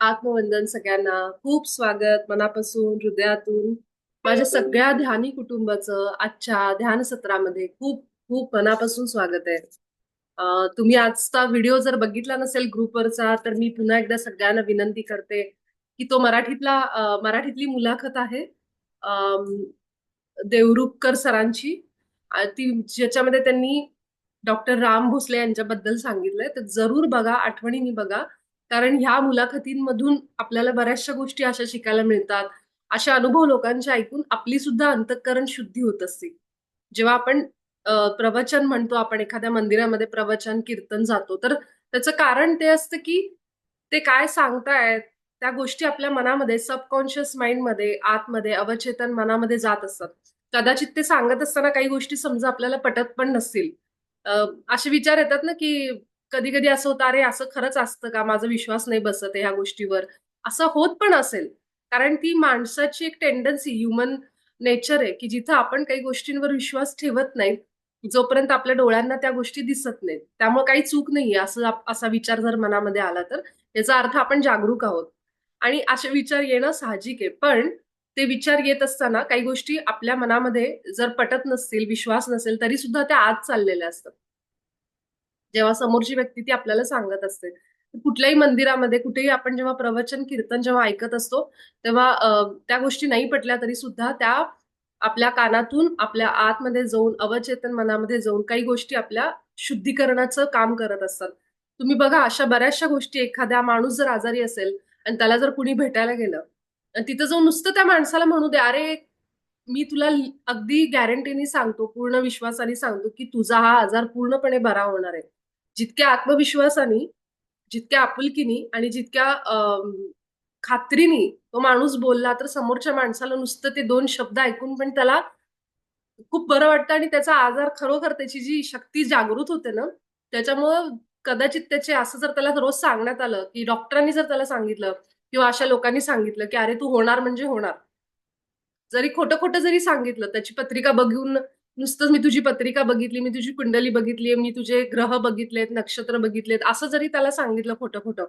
आत्मवंदन सगळ्यांना. खूप स्वागत मनापासून, हृदयातून माझ्या सगळ्या ध्यानी कुटुंबाचं आजच्या ध्यान सत्रामध्ये खूप खूप मनापासून स्वागत आहे. तुम्ही आजचा व्हिडिओ जर बघितला नसेल ग्रुपवरचा, तर मी पुन्हा एकदा सगळ्यांना विनंती करते की तो मराठीतली मुलाखत आहे देवरुखकर सरांची. ती ज्याच्यामध्ये त्यांनी डॉक्टर राम भोसले यांच्याबद्दल सांगितलंय, तर जरूर बघा, आठवणीने बघा. कारण ह्या मुलाखतींमधून आपल्याला बऱ्याचशा गोष्टी अशा शिकायला मिळतात. अशा अनुभव लोकांचे ऐकून आपली सुद्धा अंतःकरण शुद्धी होत असते. जेव्हा आपण प्रवचन म्हणतो, आपण एखाद्या मंदिरामध्ये प्रवचन कीर्तन जातो, तर त्याचं कारण ते असतं की ते काय सांगतायत त्या गोष्टी आपल्या मनामध्ये, सबकॉन्शियस माइंडमध्ये, आतमध्ये, अवचेतन मनामध्ये जात असतात. कदाचित ते सांगत असताना काही गोष्टी समजा आपल्याला पटत पण नसतील. असे विचार येतात ना की कधी कधी असं होतं, अरे असं खरंच असतं का, माझा विश्वास नाही बसत आहे ह्या गोष्टीवर. असं होत पण असेल, कारण ती माणसाची एक टेंडन्सी, ह्युमन नेचर आहे की जिथं आपण काही गोष्टींवर विश्वास ठेवत नाही, जोपर्यंत आपल्या डोळ्यांना त्या गोष्टी दिसत नाहीत. त्यामुळे काही चूक नाहीये असं असा विचार जर मनामध्ये आला, तर याचा अर्थ आपण जागरूक आहोत. आणि असे विचार येणं साहजिक आहे. पण ते विचार येत असताना काही गोष्टी आपल्या मनामध्ये जर पटत नसतील, विश्वास नसेल, तरी सुद्धा त्या आत चाललेल्या असतात. जेव्हा समोरची व्यक्ती ती आपल्याला सांगत असते. कुठल्याही मंदिरामध्ये, कुठेही आपण जेव्हा प्रवचन, कीर्तन जेव्हा ऐकत असतो, तेव्हा त्या गोष्टी नाही पटल्या तरी सुद्धा त्या आपल्या कानातून आपल्या आतमध्ये जाऊन, अवचेतन मनामध्ये जाऊन काही गोष्टी आपल्या शुद्धीकरणाचं काम करत असतात. तुम्ही बघा, अशा बऱ्याचशा गोष्टी, एखादा माणूस जर आजारी असेल आणि त्याला जर कुणी भेटायला गेलं आणि तिथं जाऊन नुसतं त्या माणसाला म्हणू दे, "अरे, मी तुला अगदी गॅरंटीनी सांगतो, पूर्ण विश्वासाने सांगतो, की तुझा हा आजार पूर्णपणे बरा होणार आहे." जितक्या आत्मविश्वासाने, जितक्या आपुलकीने आणि जितक्या खात्रीने तो माणूस बोलला, तर समोरच्या माणसाला नुसतं ते 2 शब्द ऐकून पण त्याला खूप बरं वाटतं आणि त्याचा आजार खरोखर, त्याची जी शक्ती जागृत होते ना, त्याच्यामुळं कदाचित त्याचे असं जर त्याला रोज सांगण्यात आलं, की डॉक्टरांनी जर त्याला सांगितलं किंवा अशा लोकांनी सांगितलं, की "अरे, तू होणार म्हणजे होणार." जरी खोटं-खोटं जरी सांगितलं, त्याची पत्रिका बघून नुसतंच, "मी तुझी पत्रिका बघितली, मी तुझी कुंडली बघितलीये, मी तुझे ग्रह बघितलेत, नक्षत्र बघितलेत," असं जरी त्याला सांगितलं खोटं-खोटं,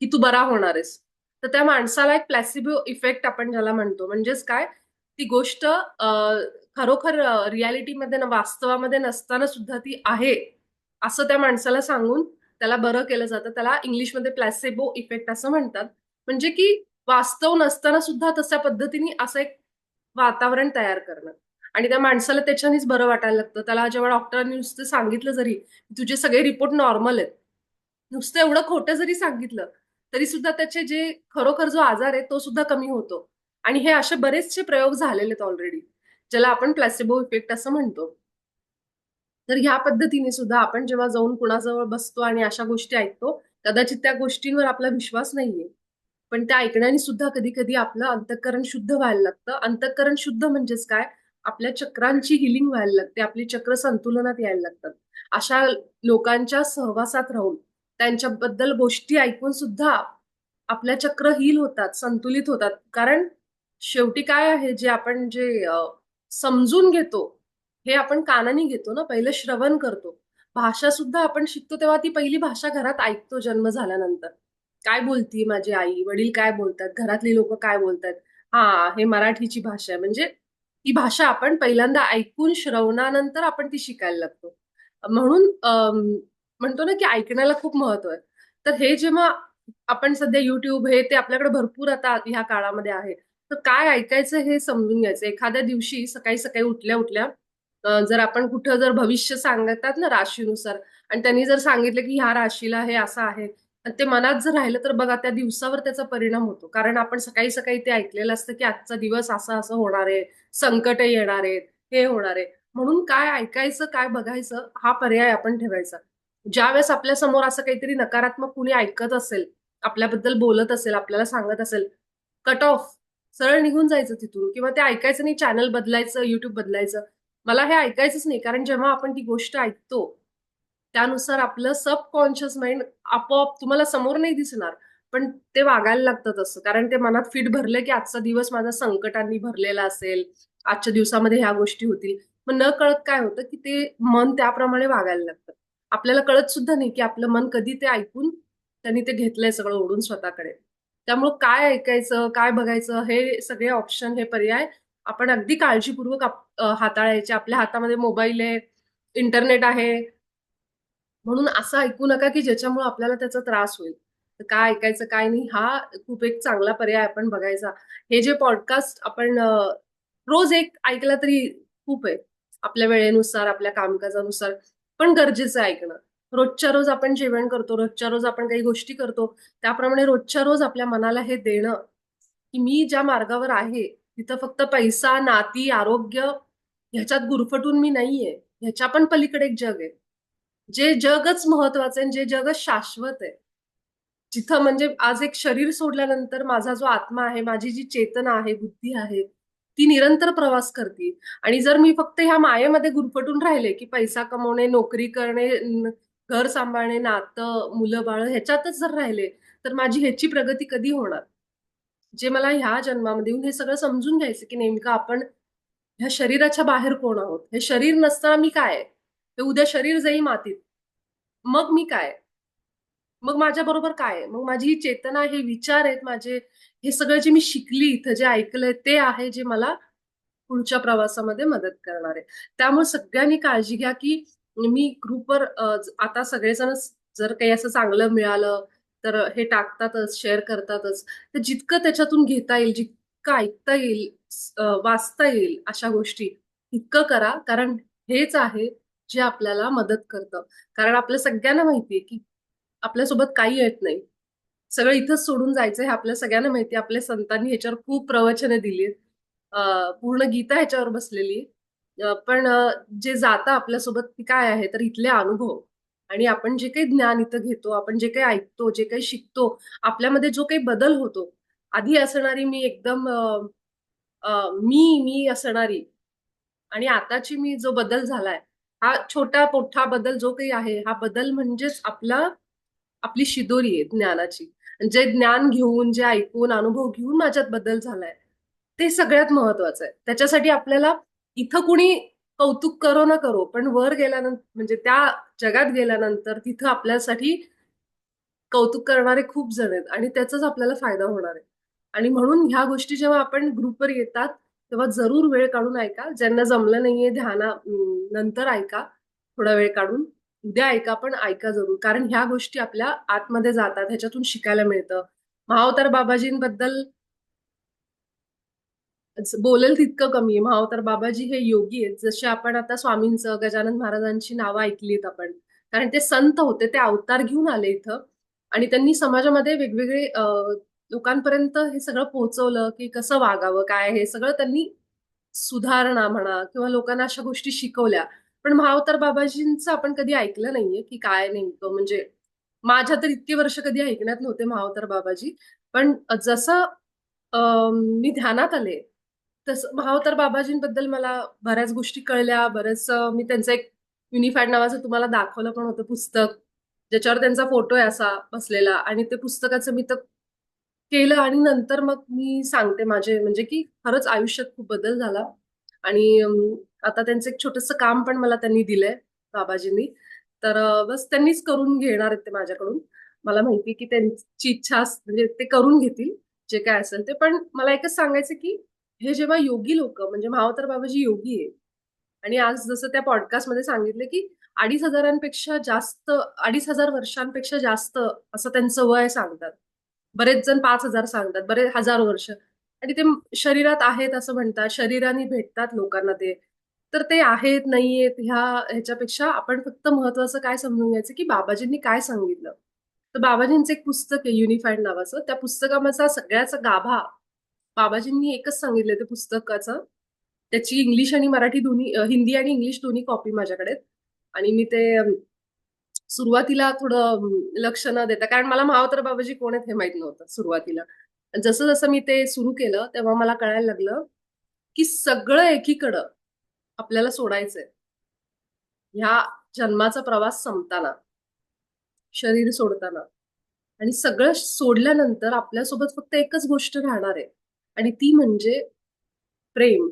की "तू बरा होणार आहेस." तर त्या माणसाला एक प्लॅसिबो इफेक्ट आपण ज्याला म्हणतो. म्हणजेच काय? ती गोष्ट खरोखर रिअॅलिटीमध्ये, वास्तवामध्ये नसताना सुद्धा ती आहे, असं त्या माणसाला सांगून त्याला बरं केलं जातं. त्याला इंग्लिशमध्ये प्लॅसिबो इफेक्ट असं म्हणतात. म्हणजे की वास्तव नसताना सुद्धा तशा पद्धतीने असं एक वातावरण तयार करणं आणि त्या माणसाला त्याच्यानेच बरं वाटायला लागतं. त्याला जेव्हा डॉक्टरांनी नुसतं सांगितलं जरी, तुझे सगळे रिपोर्ट नॉर्मल आहेत. नुसतं एवढं खोटं जरी सांगितलं, तरी सुद्धा त्याचे जे खरोखर जो आजार आहे, तो सुद्धा कमी होतो. आणि हे असे बरेचसे प्रयोग झालेले आहेत ऑलरेडी, ज्याला आपण प्लॅसिबो इफेक्ट असं म्हणतो. तर ह्या पद्धतीने सुद्धा आपण जेव्हा जाऊन कुणाजवळ बसतो आणि अशा गोष्टी ऐकतो, कदाचित त्या गोष्टींवर आपला विश्वास नाहीये. पण त्या ऐकण्याने सुद्धा कधी-कधी आपलं अंतःकरण शुद्ध व्हायला लागतं. अंतःकरण शुद्ध म्हणजेच काय? आपल्या चक्रांची हीलिंग व्हायला लागते. आपली चक्र संतुलनात यायला लागतात. अशा लोकांच्या सहवासात राहून, त्यांच्याबद्दल गोष्टी ऐकून सुद्धा आपल्या चक्र हील होतात, संतुलित होतात. कारण शेवटी काय आहे, जे आपण समजून घेतो, हे आपण कानाने घेतो ना, पहिलं श्रवण करतो. भाषा सुद्धा आपण शिकतो तेव्हा ती पहिली भाषा घरात ऐकतो जन्म झाल्यानंतर. काय बोलतीये माझी आई, वडील काय बोलतात, घरातली लोकं काय बोलतायत. हां, हे मराठीची भाषा आहे. म्हणजे ती भाषा आपण पहिल्यांदा ऐकून श्रवणानंतर आपण ती शिकायला लागतो. म्हणून म्हणतो ना, की ऐकण्याला खूप महत्व आहे. तर हे जेव्हा आपण सध्या YouTube हे ते आपल्याकडे भरपूर आता ह्या काळामध्ये आहे. तर काय ऐकायचं हे समजून घ्यायचं. एखाद्या दिवशी सकाळी-सकाळी उठल्या-उठल्या जर आपण कुठं जर भविष्य सांगतात ना राशीनुसार, आणि त्यांनी जर सांगितलं, की ह्या राशीला हे असं आहे आणि ते मनात जर राहिलं, तर बघा त्या दिवसावर त्याचा परिणाम होतो. कारण आपण सकाळी-सकाळी ते ऐकलेलं असतं, की आजचा दिवस असं-असं होणार आहे, संकटं येणार आहेत, हे होणार आहे. म्हणून काय ऐकायचं, काय बघायचं हा पर्याय आपण ठेवायचा. ज्यावेळेस आपल्यासमोर असं काहीतरी नकारात्मक कुणी ऐकत असेल, आपल्याबद्दल बोलत असेल, आपल्याला सांगत असेल, कट ऑफ, सरळ निघून जायचं तिथून किंवा ते ऐकायचं नाही, चॅनल बदलायचं, YouTube बदलायचं. मला हे ऐकायचंच नाही. कारण जेव्हा आपण ती गोष्ट ऐकतो, त्यानुसार आपलं सबकॉन्शियस माइंड आपोआप तुम्हाला समोर नाही दिसणार, पण ते वागायला लागतं तसं. कारण ते मनात फीट भरलं, की आजचा दिवस माझा संकटांनी भरलेला असेल, आजच्या दिवसामध्ये ह्या गोष्टी होतील. मग नकळत काय होतं, की ते मन त्याप्रमाणे वागायला लागतं. आपल्याला कळत सुद्धा नाही, की आपलं मन कधी ते ऐकून त्यांनी ते घेतलंय सगळं ओढून स्वतःकडे. त्यामुळं काय ऐकायचं, काय बघायचं हे सगळे ऑप्शन, हे पर्याय आपण अगदी काळजीपूर्वक हाताळायचे. आपल्या हातामध्ये मोबाईल आहे, इंटरनेट आहे, म्हणून असं ऐकू नका की ज्याच्यामुळे आपल्याला त्याचा त्रास होईल. तर काय ऐकायचं काय नाही हा खूप एक चांगला पर्याय आपण बघायचा. हे जे पॉडकास्ट आपण रोज एक ऐकला तरी खूप आहे. आपल्या वेळेनुसार, आपल्या कामकाजानुसार, पण गरजेचं आहे ऐकणं. रोजच्या रोज आपण जेवण करतो, रोजच्या रोज आपण काही गोष्टी करतो, त्याप्रमाणे रोजच्या रोज आपल्या मनाला हे देणं, की मी ज्या मार्गावर आहे, तिथं फक्त पैसा, नाती, आरोग्य ह्याच्यात गुरफटून मी नाहीये. ह्याच्या पण पलीकडे एक जग आहे. जे जगच महत्वाचं आहे, जे जगच शाश्वत आहे. जिथं म्हणजे आज एक शरीर सोडल्यानंतर माझा जो आत्मा आहे, माझी जी चेतना आहे, बुद्धी आहे, ती निरंतर प्रवास करते. आणि जर मी फक्त ह्या मायेमध्ये गुरफटून राहिले, की पैसा कमवणे, नोकरी करणे, घर सांभाळणे, नातं, मुलं बाळ ह्याच्यातच जर राहिले, तर माझी ह्याची प्रगती कधी होणार? जे मला ह्या जन्मामध्ये येऊन हे सगळं समजून घ्यायचं, की नेमकं आपण ह्या शरीराच्या बाहेर कोण आहोत? हे शरीर नसताना मी काय आहे? हे उद्या शरीर जाई मातीत. मग मी काय? मग माझ्याबरोबर काय आहे? मग माझी ही चेतना, हे विचार आहेत माझे, हे सगळं जे मी शिकली इथं, जे ऐकलंय ते आहे जे मला पुढच्या प्रवासामध्ये मदत करणार आहे. त्यामुळे सगळ्यांनी काळजी घ्या, की मी ग्रुपवर आता सगळेजण जर काही असं चांगलं मिळालं, तर हे टाकतातच, शेअर करतातच. तर जितकं त्याच्यातून घेता येईल, जितकं ऐकता येईल, वाचता येईल अशा गोष्टी, तितकं करा. कारण हेच आहे जे आपल्याला मदत करतं. कारण आपल्या सगळ्यांना माहितीये, की आपल्यासोबत काही येत नाही. सगळं इथंच सोडून जायचं हे आपल्या सगळ्यांना माहिती आहे. आपल्या संतांनी ह्याच्यावर खूप प्रवचनं दिली आहेत. पूर्ण गीता ह्याच्यावर बसलेली आहे. पण जे जातं आपल्यासोबत ती काय आहे, तर इथले अनुभव आणि आपण जे काही ज्ञान इथं घेतो, आपण जे काही ऐकतो, जे काही शिकतो, आपल्यामध्ये जो काही बदल होतो, आधी असणारी मी एकदम मी असणारी आणि आताची मी जो बदल झालाय, हा छोटा-मोठा बदल जो काही आहे, हा बदल म्हणजेच आपली शिदोरी आहे ज्ञानाची. जे ज्ञान घेऊन, जे ऐकून, अनुभव घेऊन माझ्यात बदल झालाय, ते सगळ्यात महत्वाचं आहे. त्याच्यासाठी आपल्याला इथं कुणी कौतुक करो ना करो, पण वर गेल्यानंतर म्हणजे त्या जगात गेल्यानंतर तिथं आपल्यासाठी कौतुक करणारे खूप जण आहेत आणि त्याचाच आपल्याला फायदा होणार आहे. आणि म्हणून ह्या गोष्टी जेव्हा आपण ग्रुपवर येतात, तेव्हा जरूर वेळ काढून ऐका. ज्यांना जमलं नाहीये नंतर ऐका, थोडा वेळ काढून. उद्या ऐका, पण ऐका जरूर. कारण ह्या गोष्टी आपल्या आतमध्ये जातात, ह्याच्यातून शिकायला मिळतं. महाअवतार बाबाजींबद्दल बोलेल तितकं कमी आहे. महाअवतार बाबाजी हे योगी आहेत. जसे आपण आता स्वामींचं, गजानन महाराजांची नावं ऐकलीत आपण. कारण ते संत होते, ते अवतार घेऊन आले इथं आणि त्यांनी समाजामध्ये वेगवेगळे लोकांपर्यंत हे सगळं पोहोचवलं, की कसं वागावं, काय हे सगळं त्यांनी सुधारणा म्हणा किंवा लोकांना अशा गोष्टी शिकवल्या. पण महाअवतार बाबाजींचं आपण कधी ऐकलं नाहीये, की काय नेमकं म्हणजे माझ्या तर इतके वर्ष कधी ऐकण्यात नव्हते महाअवतार बाबाजी. पण जसं मी ध्यानात आले, तसं महाअवतार बाबाजींबद्दल मला बऱ्याच गोष्टी कळल्या. मी त्यांचं एक युनिफाईड नावाचं तुम्हाला दाखवलं पण होतं पुस्तक, ज्याच्यावर त्यांचा फोटो आहे असा बसलेला आणि ते पुस्तकाचं मी तर केलं आणि नंतर मग मी सांगते माझे म्हणजे की खरंच आयुष्यात खूप बदल झाला आणि आता त्यांचं एक छोटंसं काम पण मला त्यांनी दिलंय बाबाजींनी. तर बस त्यांनीच करून घेणार आहेत ते माझ्याकडून. मला माहिती की त्यांची इच्छा म्हणजे ते करून घेतील, जे काय असेल ते. पण मला एकच सांगायचं की हे जेव्हा योगी लोकं म्हणजे महाअवतार बाबाजी योगी आहे आणि आज जसं त्या पॉडकास्टमध्ये सांगितलं की 2,500 जास्त 2,500 वर्षांपेक्षा जास्त असं त्यांचं वय सांगतात. बरेच जण 5,000 सांगतात, बरेच हजारो वर्ष आणि ते शरीरात आहेत असं म्हणतात. शरीराने भेटतात लोकांना ते. तर ते आहेत, नाहीयेत ह्याच्यापेक्षा आपण फक्त महत्वाचं काय समजून घ्यायचं, की बाबाजींनी काय सांगितलं. तर बाबाजींचं एक पुस्तक आहे युनिफाईड नावाचं. त्या पुस्तकाचा सगळ्याचा गाभा बाबाजींनी एकच सांगितलंय त्या पुस्तकाचं. त्याची इंग्लिश आणि मराठी दोन्ही हिंदी आणि इंग्लिश दोन्ही कॉपी माझ्याकडे आहेत. आणि मी ते सुरुवातीला थोडं लक्ष न देता कारण मला महाअवतार बाबाजी कोण आहेत हे माहित नव्हतं सुरुवातीला. जसं जसं मी ते सुरू केलं तेव्हा मला कळायला लागलं की सगळं एकीकडं आपल्याला सोडायचंय. ह्या जन्माचा प्रवास संपताना, शरीर सोडताना आणि सगळं सोडल्यानंतर आपल्यासोबत फक्त एकच गोष्ट राहणार आहे आणि ती म्हणजे प्रेम.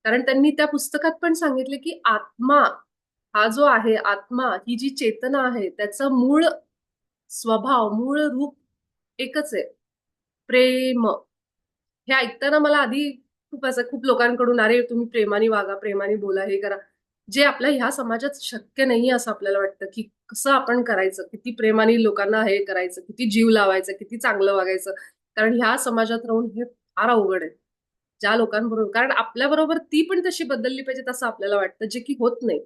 कारण त्यांनी त्या पुस्तकात पण सांगितले की आत्मा हा जो आहे, आत्मा ही जी चेतना आहे त्याचं मूळ स्वभाव, मूळ रूप एकच आहे. प्रेम, हे ऐकताना मला आधी खूप लोकांकडून अरे तुम्ही प्रेमाने वागा, प्रेमाने बोला, हे करा. जे आपल्या ह्या समाजात शक्य नाहीये असं आपल्याला वाटतं, की कसं आपण करायचं, किती प्रेमाने लोकांना हे करायचं, किती जीव लावायचा, किती चांगलं वागायचं. कारण ह्या समाजात राहून हे फार अवघड आहे. ज्या लोकांबरोबर, कारण आपल्याबरोबर ती पण तशी बदलली पाहिजे असं आपल्याला वाटतं, जे की होत नाही.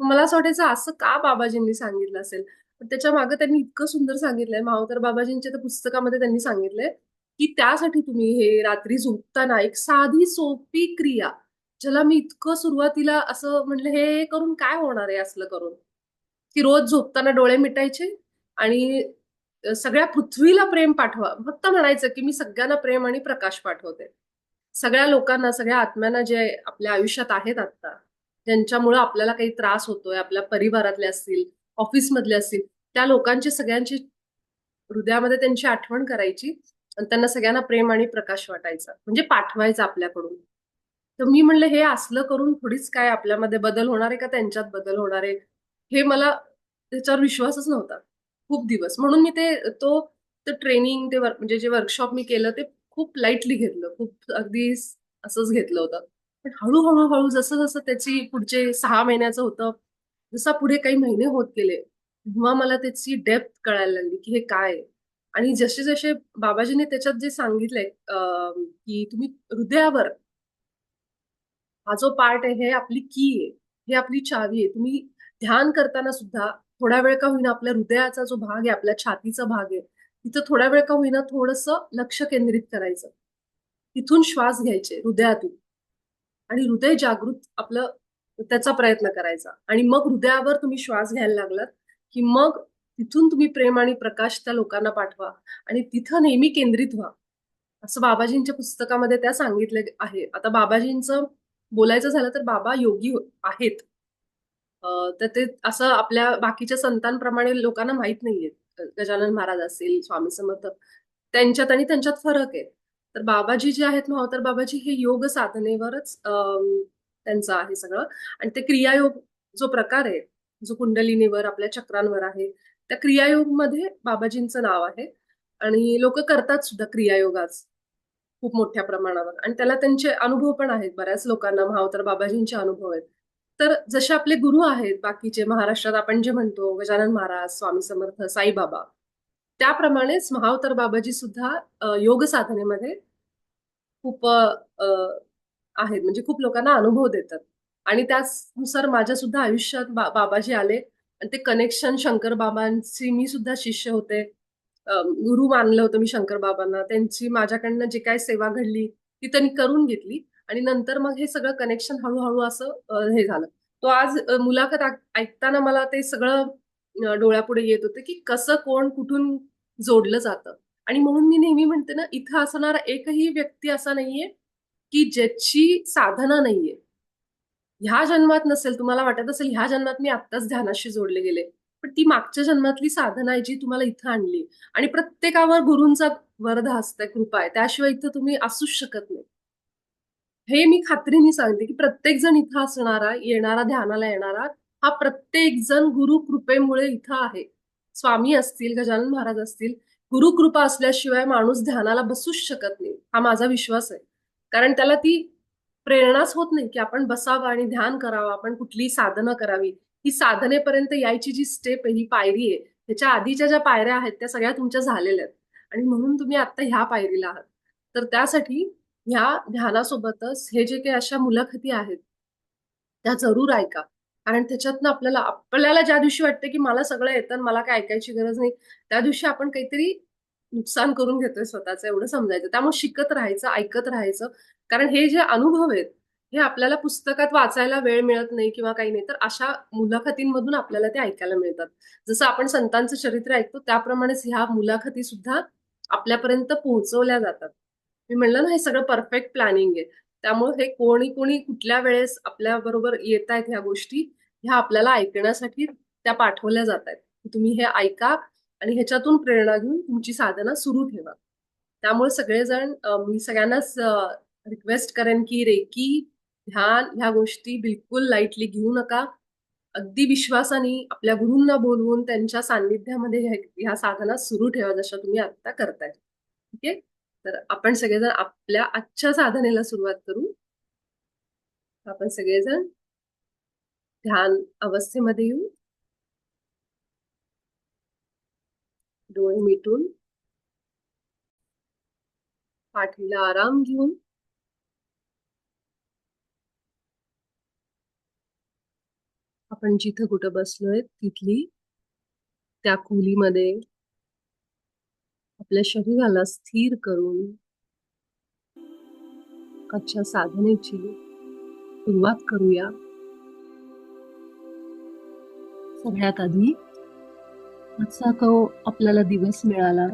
मला असं वाटायचं असं का बाबाजींनी सांगितलं असेल? पण त्याच्या मागे त्यांनी इतकं सुंदर सांगितलंय. मावतर बाबाजींच्या त्या पुस्तकामध्ये त्यांनी सांगितलंय, की त्यासाठी तुम्ही हे रात्री झोपताना एक साधी सोपी क्रिया, ज्याला मी इतकं सुरुवातीला असं म्हटलं, हे करून काय होणार आहे असलं करून? की रोज झोपताना डोळे मिटायचे आणि सगळ्या पृथ्वीला प्रेम पाठवा. फक्त म्हणायचं, की मी सगळ्यांना प्रेम आणि प्रकाश पाठवते. सगळ्या लोकांना, सगळ्या आत्म्यांना जे आपल्या आयुष्यात आहेत आता, ज्यांच्यामुळं आपल्याला काही त्रास होतोय, आपल्या परिवारातले असतील, ऑफिसमधले असतील, त्या लोकांची सगळ्यांची हृदयामध्ये त्यांची आठवण करायची आणि त्यांना सगळ्यांना प्रेम आणि प्रकाश वाटायचा, म्हणजे पाठवायचा आपल्याकडून. तर मी म्हणलं हे असलं करून थोडीच काय आपल्यामध्ये बदल होणार आहे का त्यांच्यात बदल होणार आहे? हे मला त्याच्यावर विश्वासच नव्हता खूप दिवस. म्हणून मी ते ट्रेनिंग म्हणजे जे वर्कशॉप मी केलं ते खूप लाईटली घेतलं. खूप अगदी असंच घेतलं होतं. पण हळू जसं त्याची पुढचे 6 महिन्याचं होतं, जसा पुढे काही महिने होत गेले, तेव्हा मला त्याची डेप्थ कळायला लागली, की हे काय आहे? आणि जसे बाबाजींनी त्याच्यात जे सांगितलंय की तुम्ही हृदयावर हा जो पार्ट आहे हे आपली की आहे. हे आपली चावी आहे. तुम्ही ध्यान करताना सुद्धा थोडा वेळ का होईना आपल्या हृदयाचा जो भाग आहे, आपल्या छातीचा भाग आहे, तिथं थोडा वेळ का होईना थोडंसं लक्ष केंद्रित करायचं. तिथून श्वास घ्यायचे हृदयातून आणि हृदय जागृत आपलं त्याचा प्रयत्न करायचा आणि मग हृदयावर तुम्ही श्वास घ्यायला लागलात, की मग तिथून तुम्ही प्रेम आणि प्रकाश त्या लोकांना पाठवा आणि तिथं नेहमी केंद्रित व्हा. असं बाबाजींच्या पुस्तकामध्ये त्या सांगितलं आहे. आता बाबाजींचं बोलायचं झालं तर बाबा योगी आहेत. तर ते असं आपल्या बाकीच्या संतांप्रमाणे लोकांना माहित नाहीये. गजानन महाराज असतील, स्वामी समर्थ त्यांच्यात आणि त्यांच्यात फरक आहे. तर बाबाजी जे आहेत मावतर बाबाजी हे योग साधनेवरच त्यांचं आहे सगळं आणि ते क्रियायोग जो प्रकार आहे, जो कुंडलिनीवर आपल्या चक्रांवर आहे, त्या क्रियायोगमध्ये बाबाजींचं नाव आहे आणि लोकं करतात सुद्धा क्रियायोग आज. खूप मोठ्या प्रमाणावर आणि त्याला त्यांचे अनुभव पण आहेत. बऱ्याच लोकांना महावतार बाबाजींचे अनुभव आहेत. तर जसे आपले गुरु आहेत बाकीचे महाराष्ट्रात आपण जे म्हणतो गजानन महाराज, स्वामी समर्थ, साईबाबा, त्याप्रमाणेच महावतार बाबाजी सुद्धा योग साधनेमध्ये खूप आहेत. म्हणजे खूप लोकांना अनुभव देतात. आणि त्याचनुसार माझ्या सुद्धा आयुष्यात बाबाजी आले आणि ते कनेक्शन शंकर बाबांची मी सुद्धा शिष्य होते. गुरु मानलं होतं मी शंकर बाबांना. त्यांची माझ्याकडनं जी काही सेवा घडली, ती त्यांनी करून घेतली आणि नंतर मग हे सगळं कनेक्शन हळू असं हे झालं. तो आज मुलाखत ऐकताना मला ते सगळं डोळ्यापुढे येत होतं, की कसं कोण कुठून जोडलं जातं. आणि म्हणून मी नेहमी म्हणते ना, इथं असणारा एकही व्यक्ती असा नाहीये, की ज्याची साधना नाहीये. ह्या जन्मात नसेल, तुम्हाला वाटत असेल ह्या जन्मात मी आत्ताच ध्यानाशी जोडले गेले. पण ती मागच्या जन्मातली साधना आहे जी तुम्हाला इथं आणली आणि प्रत्येकावर गुरूंचा वरद हस्त आहे, कृपा आहे. त्याशिवाय इथं तुम्ही असूच शकत नाही. हे मी खात्रीने सांगते, की प्रत्येक जण इथं असणारा, येणारा, ध्यानाला येणारा, हा प्रत्येक जण गुरु कृपेमुळे इथं आहे. स्वामी असतील, गजानन महाराज असतील, गुरु कृपा असल्याशिवाय माणूस ध्यानाला बसूच शकत नाही. हा माझा विश्वास आहे. कारण त्याला ती प्रेरणाच होत नाही, की आपण बसावं आणि ध्यान करावं, आपण कुठलीही साधना करावी. ही साधनेपर्यंत यायची जी स्टेप आहे, ही पायरी आहे. त्याच्या आधीच्या ज्या पायऱ्या आहेत, त्या सगळ्या तुमच्या झालेल्या आहेत आणि म्हणून तुम्ही आता ह्या पायरीला आहात. तर त्यासाठी ह्या ध्यानासोबतच हे जे काही अशा मुलाखती आहेत, त्या जरूर ऐका. कारण त्याच्यातनं आपल्याला ज्या दिवशी वाटतं, की मला सगळं येतं आणि मला काही ऐकायची गरज नाही, त्या दिवशी आपण काहीतरी नुकसान करून घेतोय स्वतःचं एवढं समजायचं. त्यामुळे शिकत राहायचं, ऐकत राहायचं. कारण हे जे अनुभव आहेत, हे आपल्याला पुस्तकात वाचायला वेळ मिळत नाही किंवा काही नाही, तर अशा मुलाखतींमधून आपल्याला ते ऐकायला मिळतात. जसं आपण संतांचं चरित्र ऐकतो, त्याप्रमाणेच ह्या मुलाखती सुद्धा आपल्यापर्यंत पोहोचवल्या जातात. मी म्हणलं ना, हे सगळं परफेक्ट प्लॅनिंग आहे. त्यामुळे हे कोणी कुठल्या वेळेस आपल्याबरोबर येतायत ह्या गोष्टी, ह्या आपल्याला ऐकण्यासाठी त्या पाठवल्या जातायत. तुम्ही हे ऐका आणि ह्याच्यातून प्रेरणा घेऊन तुमची साधना सुरू ठेवा. त्यामुळे सगळेजण मी सगळ्यांनाच रिक्वेस्ट करेन, की रेकी, ध्यान ह्या गोष्टी बिलकुल लाईटली घेऊ नका. अगदी विश्वासाने आपल्या गुरूंना बोलवून त्यांच्या सान्निध्यामध्ये ह्या ह्या साधना सुरू ठेवा, जशा तुम्ही आत्ता करताय. ठीक आहे? तर आपण सगळेजण आपल्या आजच्या साधनेला सुरुवात करू. आपण सगळेजण ध्यान अवस्थेमध्ये येऊ. डोळे मिटून पाठीला आराम घेऊन आपण जिथं कुठं बसलोय तिथली त्या खोलीमध्ये आपल्या शरीराला स्थिर करून आजच्या साधनेची सुरुवात करूया. सगळ्यात आधी आजचा आपल्याला दिवस मिळाला.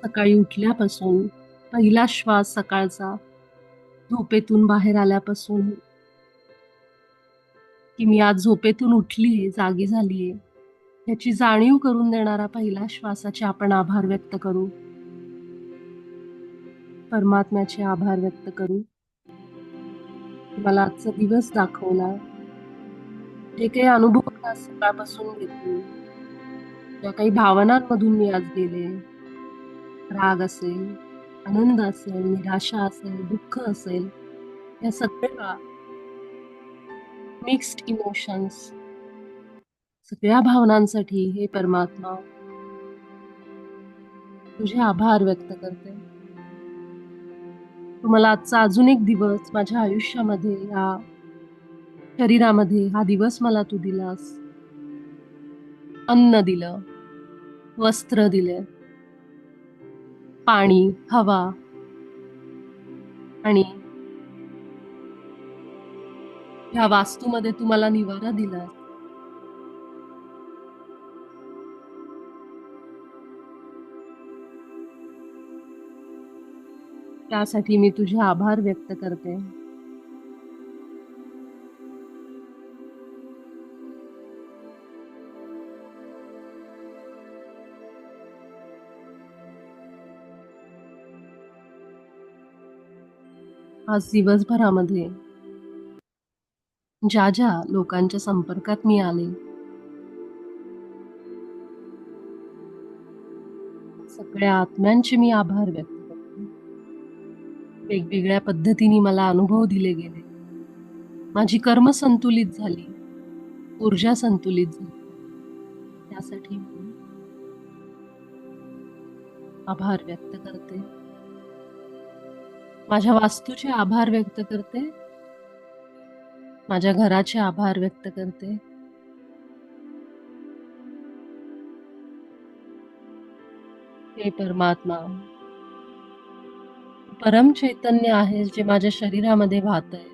सकाळी उठल्यापासून पहिला श्वास सकाळचा, झोपेतून बाहेर आल्यापासून की मी आज झोपेतून उठलीये, जागी झालीये, याची जाणीव करून देणारा पहिला श्वासाचे आपण आभार व्यक्त करू. परमात्म्याचे आभार व्यक्त करू. मला आजचा दिवस दाखवला, जे काही अनुभव आज सकाळपासून घेतले, ज्या काही भावनांमधून मी आज गेले, राग असेल, आनंद असेल, निराशा असेल, दुःख असेल, या सगळ्या मिक्स्ड इमोशन्स, सगळ्या भावनांसाठी हे परमात्मा तुझे आभार व्यक्त करते. तुम्हाला आजचा अजून एक दिवस माझ्या आयुष्यामध्ये, या शरीरामध्ये हा दिवस मला तू दिलास. अन्न दिलं, वस्त्र दिले, पाणी, हवा आणि ह्या वास्तूमध्ये तुम्हाला निवारा दिला. त्यासाठी मी तुझे आभार व्यक्त करते. आज दिवसभरामध्ये ज्या ज्या लोकांच्या संपर्कात मी आले, सगळ्या आत्म्यांचे मी आभार व्यक्त करते. वेगवेगळ्या पद्धतीने मला अनुभव दिले गेले, माझी कर्म संतुलित झाली, ऊर्जा संतुलित झाली, त्यासाठी मी आभार व्यक्त करते. माझ्या वास्तूचे आभार व्यक्त करते, माझ्या घराचे आभार व्यक्त करते. हे परमात्मा, परम चैतन्य आहे जे माझ्या शरीरामध्ये वाहतंय.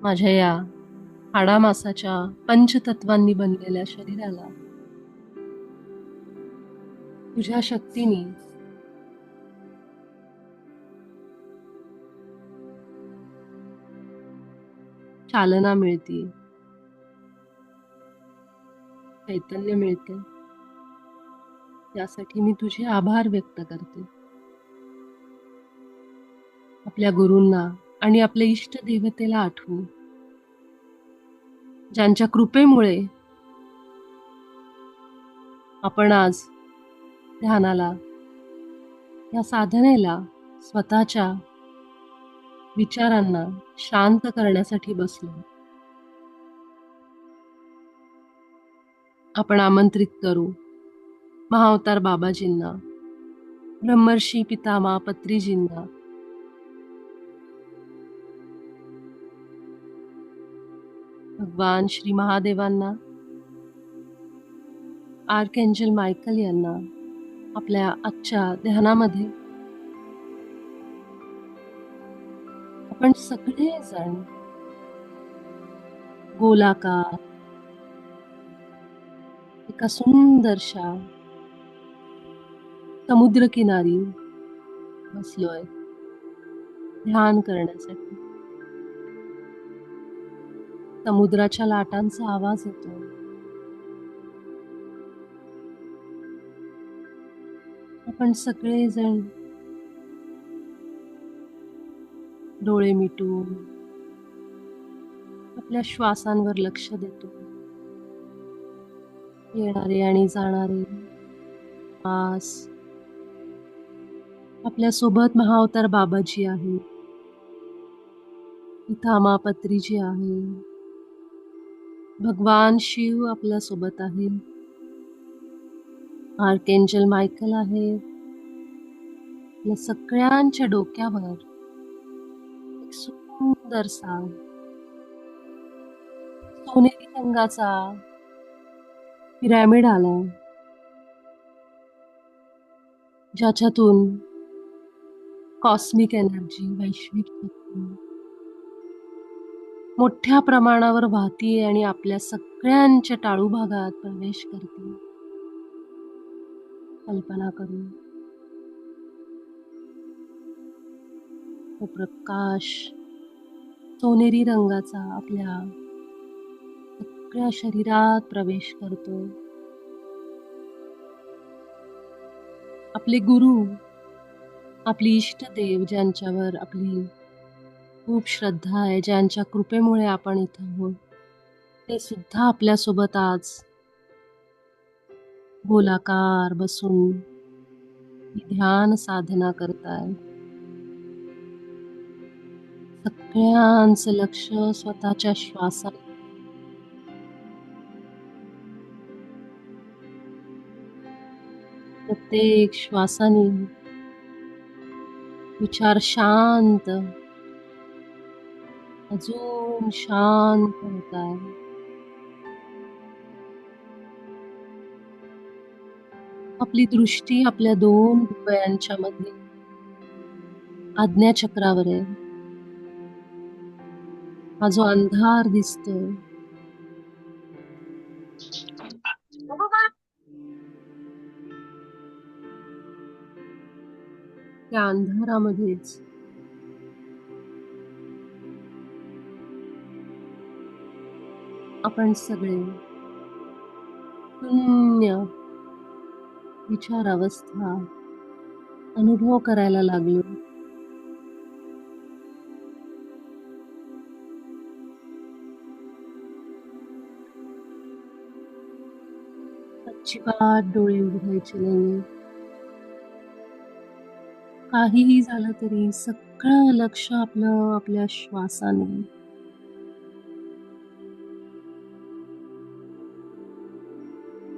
माझ्या या हाडामासाच्या पंचतत्वांनी बनलेल्या शरीराला तुझ्या शक्तीने चालना मिळते, चैतन्य मिळते. त्यासाठी मी तुझे आभार व्यक्त करते. आपल्या गुरूंना आणि आपल्या इष्ट देवतेला आठवू, ज्यांच्या कृपेमुळे आपण आज ध्यानाला, या साधनेला, स्वतःच्या विचारांना शांत करण्यासाठी बसलो. आपण आमंत्रित करू महाअवतार बाबाजींना, ब्रह्मर्षी पितामह पत्रीजींना, भगवान श्री महादेवांना, आर्कएंजल मायकल यांना आपल्या आजच्या ध्यानामध्ये. आपण सगळेजण गोलाकार एका सुंदरशा समुद्रकिनारी बसलोय ध्यान करण्यासाठी. समुद्राच्या लाटांचा आवाज येतो. आपण सगळेजण डोळे मिटून आपल्या श्वासांवर लक्ष देतो. येणारे आणि जाणारे श्वास आपल्यासोबत महाअवतार बाबाजी आहे, पितामा पत्रीजी आहे, भगवान शिव आपल्यासोबत आहे, आर्कएंजल मायकल आहे. आपल्या सगळ्यांच्या डोक्यावर एक सुंदरसा सोनेरी रंगाचा पिरॅमिड आलाय, ज्याच्यातून कॉस्मिक एनर्जी, वैश्विक शक्ती मोठ्या प्रमाणावर वाहतीये आणि आपल्या सगळ्यांच्या टाळू भागात प्रवेश करते. कल्पना करून तो प्रकाश सोनेरी रंगाचा आपल्या सगळ्या शरीरात प्रवेश करतो. आपले गुरु, आपली इष्टदेव, ज्यांच्यावर आपली खूप श्रद्धा आहे, ज्यांच्या कृपेमुळे आपण इथं आहोत, ते सुद्धा आपल्यासोबत आज गोलाकार बसून ध्यान साधना करतायत. सगळ्यांचं लक्ष स्वतःच्या श्वासात, प्रत्येक श्वासाने विचार शांत, अजून शांत होताय. आपली दृष्टी आपल्या दोन हृदयांच्या मध्ये आज्ञाचक्रावर आहे. हा जो अंधार दिसतोय, त्या अंधारामध्येच आपण सगळे शून्य विचार अवस्था अनुभव करायला लागलो. अजिबात डोळे उघडायचे नाही. काहीही झालं तरी सगळं लक्ष आपलं आपल्या श्वासाने.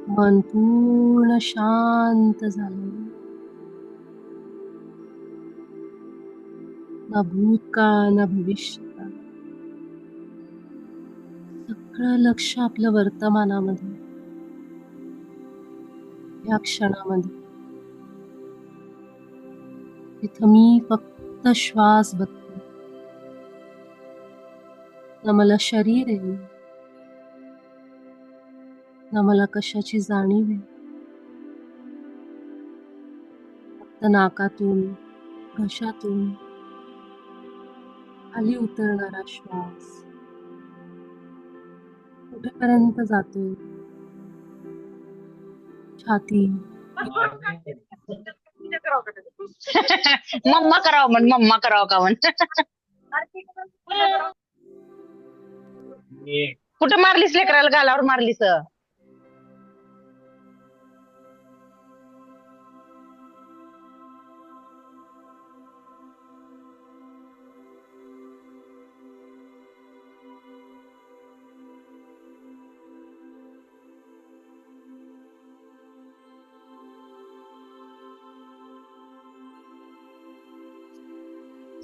मन पूर्ण शांत झालं. ना भूतकाळ ना भविष्यकाळ, सगळं लक्ष आपलं वर्तमानामध्ये, या क्षणामध्ये. तिथं मी फक्त श्वास बघते. ना मला शरीर आहे, ना मला कशाची जाणीव आहे. फक्त नाकातून, घशातून खाली उतरणारा श्वास कुठेपर्यंत जातोय, छाती, मम्मा करावं म्हण, मम्मा करावं का म्हण. कुठं मारलीस लेकराला, गालावर मारलीस.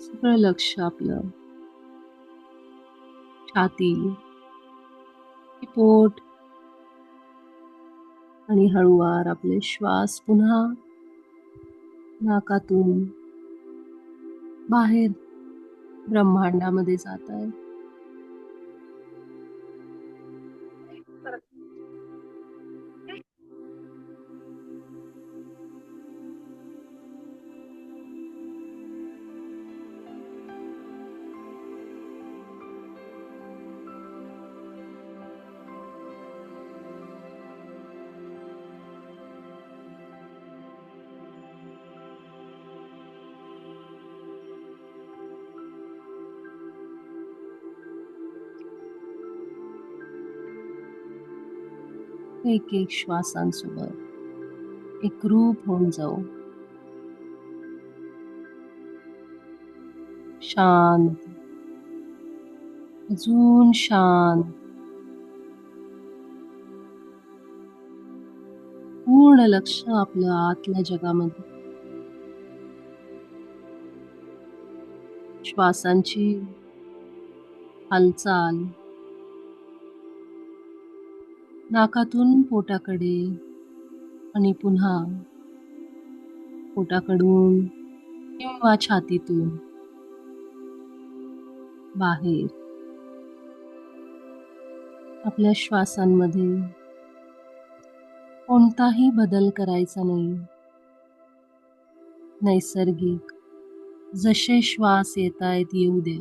सगळं लक्ष आपलं छाती, पोट आणि हळूवार आपले श्वास पुन्हा नाकातून बाहेर ब्रह्मांडामध्ये जात आहे. एक एक श्वासांसोबत एकरूप होऊन जाऊ. शांत, अजून शांत. पूर्ण लक्ष आपलं आतल्या जगामध्ये. श्वासांची हालचाल नाकातून पोटाकडे आणि पुन्हा पोटाकडून किंवा छातीतून बाहेर. आपल्या श्वासांमध्ये कोणताही बदल करायचा नाही. नैसर्गिक जसे श्वास येतायत येऊ दे,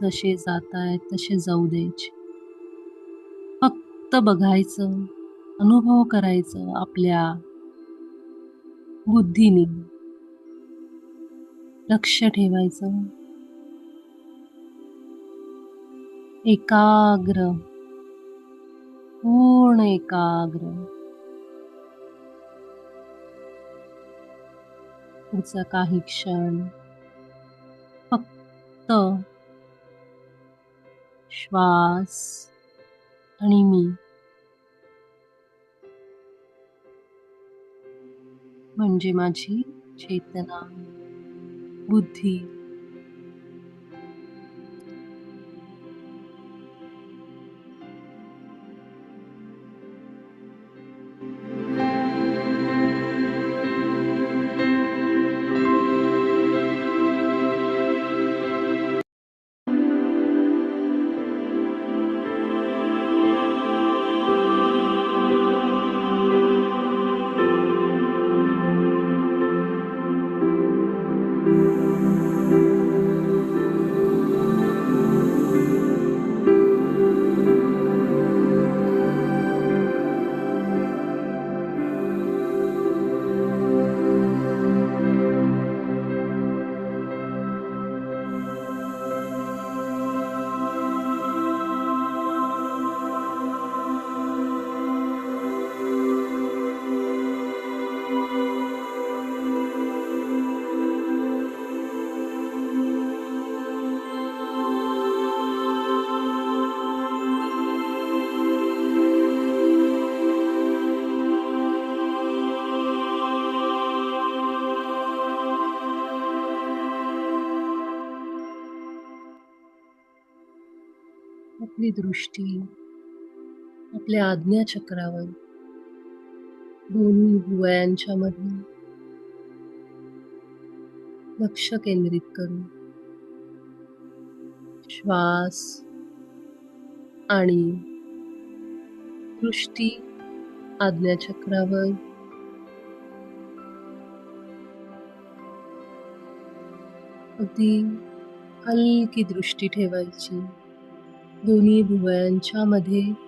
जसे जातायत तसे जाऊ द्यायचे. फक्त बघायचं, अनुभव करायचं आपल्या बुद्धीने. लक्ष ठेवायचं. एकाग्र, पूर्ण एकाग्र. पुढचा काही क्षण फक्त श्वास आणि मी. म्हणजे माझी चेतना, बुद्धी. आपली दृष्टी आपल्या आज्ञाचक्रावर, दोन्ही भुवयांच्या मध्ये लक्ष केंद्रित करू. श्वास आणि दृष्टी आज्ञाचक्रावर. अगदी हलकी दृष्टी ठेवायची दोन्ही भुवयांच्या मध्ये.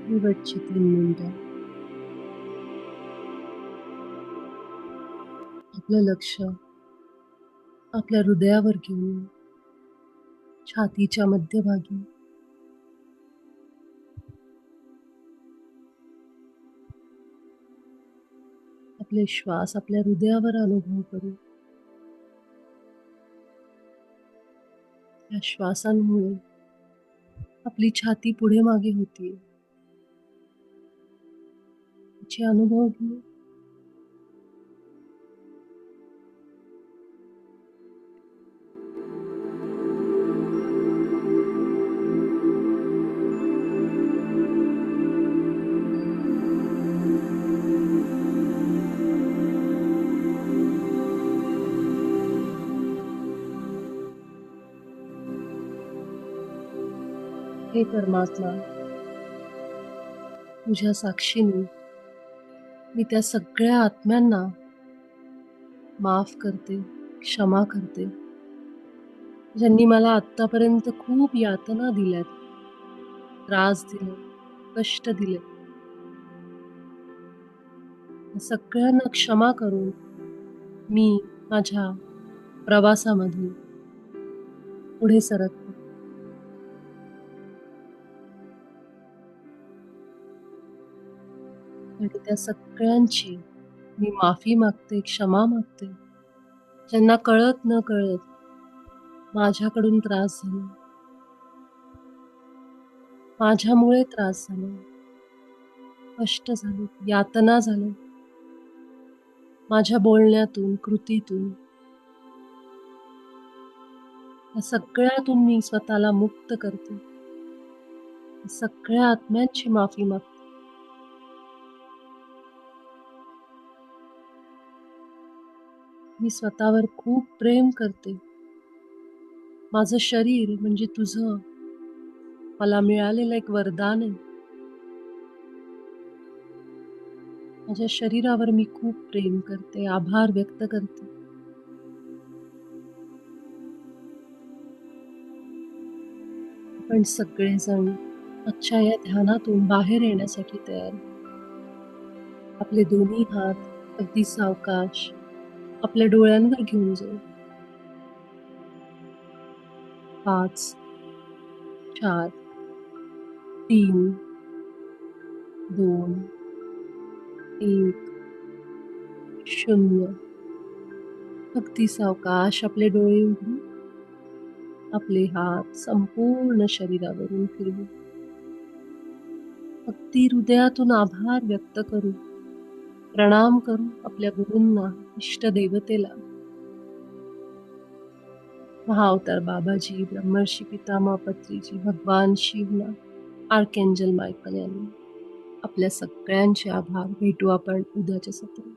शेवटची 3 मिनिटं आपलं लक्ष आपल्या हृदयावर घेऊन छातीच्या मध्यभागी आपले श्वास आपल्या हृदयावर अनुभव करू. या श्वासांमुळे आपली छाती पुढे मागे होतीये. याचे अनुभव घेऊ. हे परमात्मा, तुझ्या साक्षीने मी त्या सगळ्या आत्म्यांना माफ करते, क्षमा करते, ज्यांनी मला आत्तापर्यंत खूप यातना दिल्यात, त्रास दिले, कष्ट दिले. या सगळ्यांना क्षमा करून मी माझ्या प्रवासामध्ये पुढे सरकते. आणि त्या सगळ्यांची मी माफी मागते, क्षमा मागते, ज्यांना कळत न कळत माझ्याकडून त्रास झाला, माझ्यामुळे त्रास झाला, कष्ट झाले, यातना झाल्या, माझ्या बोलण्यातून, कृतीतून. या सगळ्यातून मी स्वतःला मुक्त करते. या सगळ्या आत्म्यांची माफी मागते. मी स्वतःवर खूप प्रेम करते. माझं शरीर म्हणजे तुझं मला मिळालेलं एक वरदान आहे. माझ्या शरीरावर मी खूप प्रेम करते, आभार व्यक्त करते. आपण सगळेजण आजच्या या ध्यानातून बाहेर येण्यासाठी तयार. आपले दोन्ही हात अगदी सावकाश आपल्या डोळ्यांवर घेऊन जाऊ. 5, 4, 3, 2, 1, 0. अगदी सावकाश आपले डोळे उघडू. आपले हात संपूर्ण शरीरावरून फिरवू. अगदी हृदयातून आभार व्यक्त करू. प्रणाम करू आपल्या गुरूंना, इष्टदेवतेला. महाअवतार बाबाजी, ब्रह्मर्षी पितामह पत्रीजी, भगवान शिवला, आर्कएंजल मायकल यांना आपल्या सगळ्यांचे आभार. भेटू आपण उद्याच्या सत्रात.